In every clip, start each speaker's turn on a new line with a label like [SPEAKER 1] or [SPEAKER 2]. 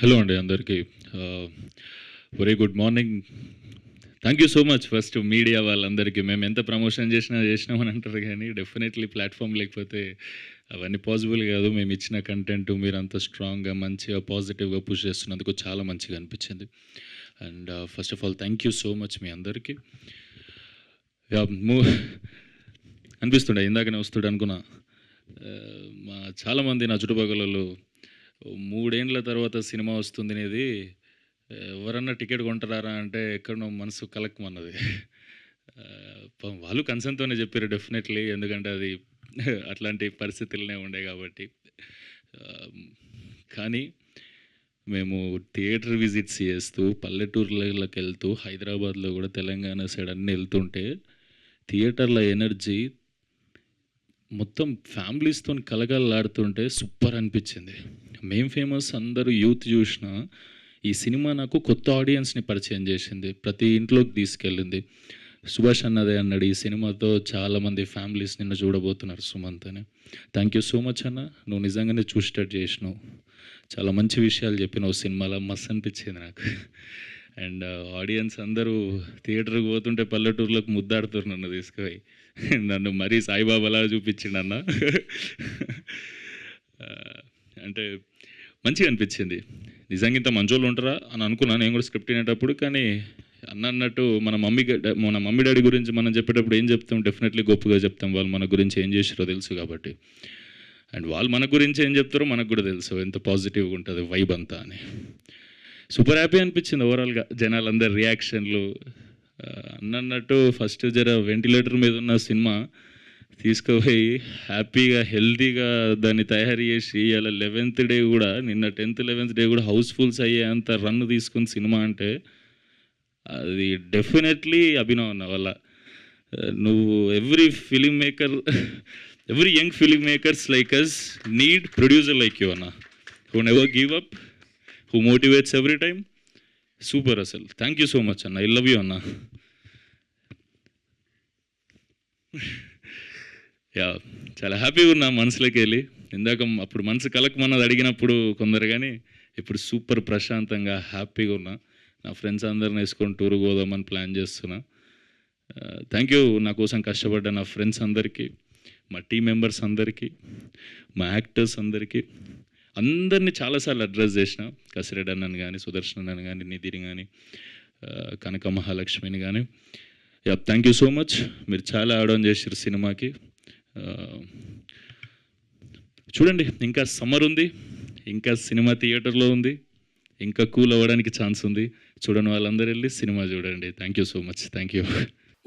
[SPEAKER 1] Hello అండి అందరికీ. Very good morning. Thank you so much first media వాళ్ళందరికీ. మేము ఎంత ప్రమోషన్ చేసినామని అంటారు కానీ డెఫినెట్లీ ప్లాట్ఫామ్ లేకపోతే అవన్నీ పాసిబుల్ కాదు. మేము ఇచ్చిన కంటెంట్ మీరు అంత స్ట్రాంగ్గా మంచిగా పాజిటివ్గా పుష్ చేస్తున్నందుకు చాలా మంచిగా అనిపించింది. And first of all thank you so much మీ అందరికీ. అనిపిస్తుండే ఇందాకనే వస్తుండే అనుకున్నా. చాలామంది నా చుట్టుపక్కల 3 ఏండ్ల తర్వాత సినిమా వస్తుంది అనేది ఎవరన్నా టికెట్ కొంటారా అంటే ఎక్కడో మనసు కలక్కమన్నది. వాళ్ళు కన్సర్న్తోనే చెప్పారు డెఫినెట్లీ, ఎందుకంటే అది అట్లాంటి పరిస్థితులనే ఉండే కాబట్టి. కానీ మేము థియేటర్ విజిట్స్ చేస్తూ పల్లెటూర్లకి వెళ్తూ హైదరాబాద్లో కూడా తెలంగాణ సైడ్ అన్నీ వెళ్తుంటే థియేటర్ల ఎనర్జీ మొత్తం ఫ్యామిలీస్తో కలగలాడుతుంటే సూపర్ అనిపించింది. మేం ఫేమస్ అందరూ యూత్ చూసిన ఈ సినిమా నాకు కొత్త ఆడియన్స్ని పరిచయం చేసింది, ప్రతి ఇంట్లోకి తీసుకెళ్ళింది. సుభాష్ అన్నదే అన్నాడు, ఈ సినిమాతో చాలామంది ఫ్యామిలీస్ నిన్ను చూడబోతున్నారు సుమంత్ అని. థ్యాంక్ యూ సో మచ్ అన్న, నువ్వు నిజంగానే చూసేటట్టు చేసినావు, చాలా మంచి విషయాలు చెప్పినావు సినిమాలో, మస్తు అనిపించింది నాకు. అండ్ ఆడియన్స్ అందరూ థియేటర్కి పోతుంటే పల్లెటూరులోకి ముద్దాడుతారు నన్ను తీసుకుపోయి. నన్ను మరీ సాయిబాబాలా చూపించిండు అన్న. అంటే మంచిగా అనిపించింది. నిజంగా ఇంత మంచోళ్ళు ఉంటారా అని అనుకున్నాను నేను కూడా స్క్రిప్ట్ వినేటప్పుడు. కానీ అన్నట్టు మన మమ్మీ డాడీ గురించి మనం చెప్పేటప్పుడు ఏం చెప్తాం, డెఫినెట్లీ గొప్పగా చెప్తాం. వాళ్ళు మన గురించి ఏం చేసారో తెలుసు కాబట్టి. అండ్ వాళ్ళు మన గురించి ఏం చెప్తారో మనకు కూడా తెలుసు, ఎంత పాజిటివ్గా ఉంటుంది వైబ్ అంతా అని. సూపర్ హ్యాపీ అనిపించింది ఓవరాల్గా. జనాలందరి రియాక్షన్లు అన్నట్టు ఫస్ట్ జర వెంటిలేటర్ మీద ఉన్న సినిమా తీసుకుపోయి హ్యాపీగా హెల్తీగా దాన్ని తయారు చేసి ఇలా 11th డే కూడా, నిన్న 10th 11th డే కూడా హౌస్ఫుల్స్ అయ్యే అంత రన్ తీసుకున్న సినిమా అంటే అది డెఫినెట్లీ అభినవ్ అన్న వల్ల. నువ్వు every young film makers like us need producer like you అన్న, who never give up, who motivates every time. Super అసలు. థ్యాంక్ యూ సో మచ్ అన్న, ఐ లవ్ యూ అన్న. చాలా హ్యాపీగా ఉన్నా మనసులోకి వెళ్ళి. ఇందాక అప్పుడు మనసు కలకమన్నది అడిగినప్పుడు కొందరు, కానీ ఇప్పుడు సూపర్ ప్రశాంతంగా హ్యాపీగా ఉన్నా. నా ఫ్రెండ్స్ అందరిని వేసుకొని టూర్కి పోదామని ప్లాన్ చేస్తున్నా. థ్యాంక్ యూ నా కోసం కష్టపడ్డ నా ఫ్రెండ్స్ అందరికీ, మా టీం మెంబర్స్ అందరికీ, మా యాక్టర్స్ అందరికీ. అందరినీ చాలాసార్లు అడ్రస్ చేసిన, కసిరెడ్డి అన్నని కానీ, సుదర్శన్ అన్నని కానీ, నిధిని కానీ, కనక మహాలక్ష్మిని కానీ. Thank you so much. మీరు చాలా ఆడడం చేసారు సినిమాకి. చూడండి, ఇంకా సమ్మర్ ఉంది, ఇంకా సినిమా థియేటర్లో ఉంది, ఇంకా కూల్ అవ్వడానికి ఛాన్స్ ఉంది. చూడని వాళ్ళందరూ వెళ్ళి సినిమా చూడండి. Thank you so much. Thank you.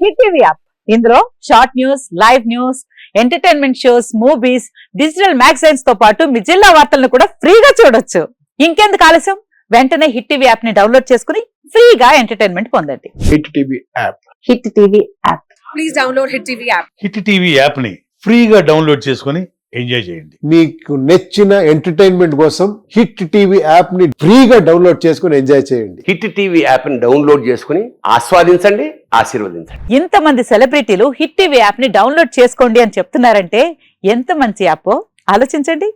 [SPEAKER 2] Hit TV app, ఇందులో short news, live news, entertainment shows, movies, digital magazines తో పాటు మీ జిల్లా వార్తలను కూడా ఫ్రీగా చూడొచ్చు. ఇంకెందుకు ఆలస్యం, వెంటనే హిట్ టీవీ యాప్ ని డౌన్లోడ్ చేసుకుని ఫ్రీగా ఎంటర్టైన్మెంట్ పొందండి.
[SPEAKER 3] Hit TV app,
[SPEAKER 2] hit TV app,
[SPEAKER 4] please download hit TV app.
[SPEAKER 5] Hit TV app ని ఫ్రీగా డౌన్లోడ్ చేసుకొని ఎంజాయ్ చేయండి.
[SPEAKER 3] మీకు నచ్చిన ఎంటర్టైన్మెంట్ కోసం హిట్ టీవీ యాప్ ని ఫ్రీగా డౌన్లోడ్ చేసుకొని ఎంజాయ్ చేయండి.
[SPEAKER 6] హిట్ టీవీ యాప్ ని డౌన్లోడ్ చేసుకుని ఆస్వాదించండి, ఆశీర్వదించండి.
[SPEAKER 2] ఇంతమంది సెలబ్రిటీలు హిట్ టీవీ యాప్ ని డౌన్లోడ్ చేసుకోండి అని చెప్తున్నారంటే ఎంత మంచి యాప్ ఆలోచించండి.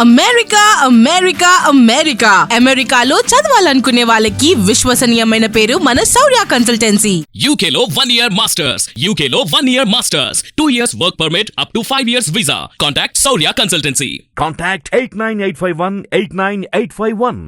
[SPEAKER 4] అమెరికా అమెరికా అమెరికా అమెరికాలో చదవాలనుకునే వాళ్ళకి విశ్వసనీయమైన పేరు మన శౌర్య కన్సల్టెన్సీ.
[SPEAKER 7] UK లో 1 year masters, UK లో 1 year masters, 2 years work permit up to 5 years visa. Contact Shaurya Consultancy.
[SPEAKER 8] Contact 89851 89851.